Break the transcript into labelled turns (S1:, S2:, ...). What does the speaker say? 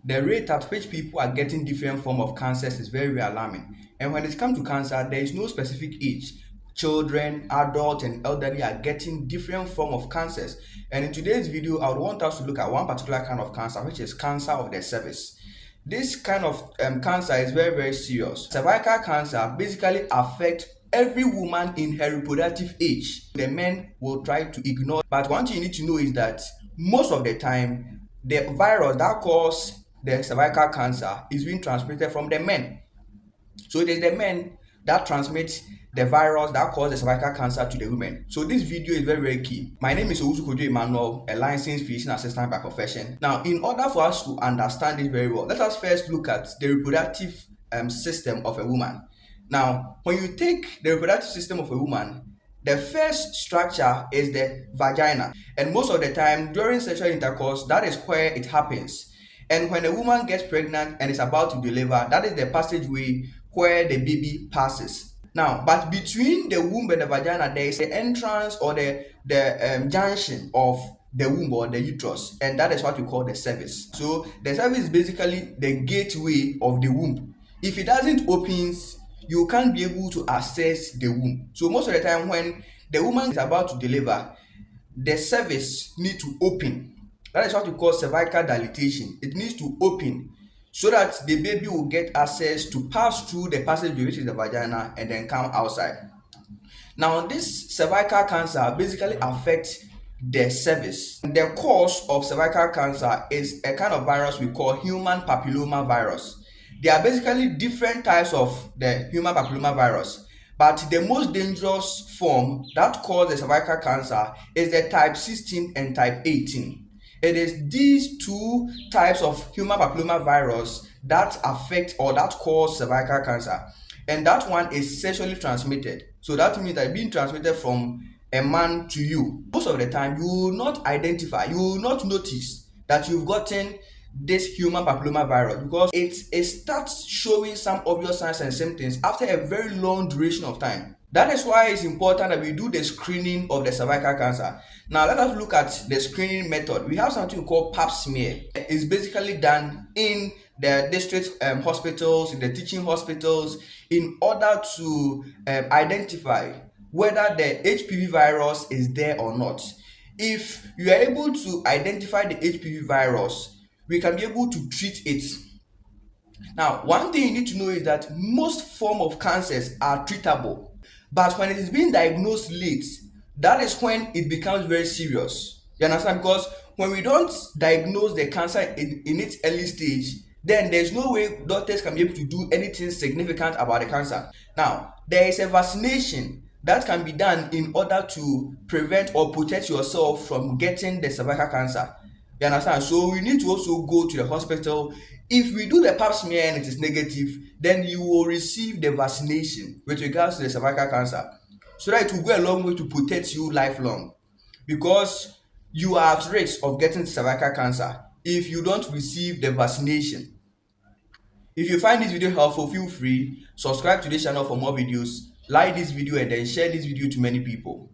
S1: the rate at which people are getting different form of cancers is very, very alarming. And when it comes to cancer, there is no specific age. Children, adults, and elderly are getting different form of cancers. And in today's video, I would want us to look at one particular kind of cancer, which is cancer of the cervix. This kind of cancer is very, very serious. Cervical cancer basically affects every woman in her reproductive age. The men will try to ignore, but one thing you need to know is that most of the time, the virus that causes the cervical cancer is being transmitted from the men. So it is the men that transmit the virus that causes the cervical cancer to the women. So this video is very, very key. My name is Owusu Emmanuel, a licensed physician assistant by profession. Now, in order for us to understand this very well, let us first look at the reproductive system of a woman. Now, when you take the reproductive system of a woman, the first structure is the vagina. And most of the time, during sexual intercourse, that is where it happens. And when a woman gets pregnant and is about to deliver, that is the passageway where the baby passes. Now, but between the womb and the vagina, there is the entrance or the junction of the womb or the uterus, and that is what we call the cervix. So the cervix is basically the gateway of the womb. If it doesn't open, you can't be able to access the womb. So most of the time when the woman is about to deliver, the cervix needs to open. That is what we call cervical dilatation. It needs to open so that the baby will get access to pass through the passageway, which is the vagina, and then come outside. Now, this cervical cancer basically affects the cervix. The cause of cervical cancer is a kind of virus we call human papilloma virus. There are basically different types of the human papilloma virus, but the most dangerous form that causes cervical cancer is the type 16 and type 18. It is these two types of human papilloma virus that affect or that cause cervical cancer. And that one is sexually transmitted. So that means that it's being transmitted from a man to you. Most of the time, you will not identify, you will not notice that you've gotten this human papilloma virus because it starts showing some obvious signs and symptoms after a very long duration of time. That is why it's important that we do the screening of the cervical cancer. Now, let us look at the screening method. We have something called pap smear. It's basically done in the district hospitals, in the teaching hospitals, in order to identify whether the HPV virus is there or not. If you are able to identify the HPV virus, we can be able to treat it. Now, one thing you need to know is that most forms of cancers are treatable. But when it is being diagnosed late, that is when it becomes very serious. You understand? Because when we don't diagnose the cancer in its early stage, then there's no way doctors can be able to do anything significant about the cancer. Now, there is a vaccination that can be done in order to prevent or protect yourself from getting the cervical cancer. You understand? So we need to also go to the hospital. If we do the pap smear and it is negative, then you will receive the vaccination with regards to the cervical cancer, so that it will go a long way to protect you lifelong, because you are at risk of getting cervical cancer if you don't receive the vaccination. If you find this video helpful, feel free subscribe to this channel for more videos, like this video, and then share this video to many people.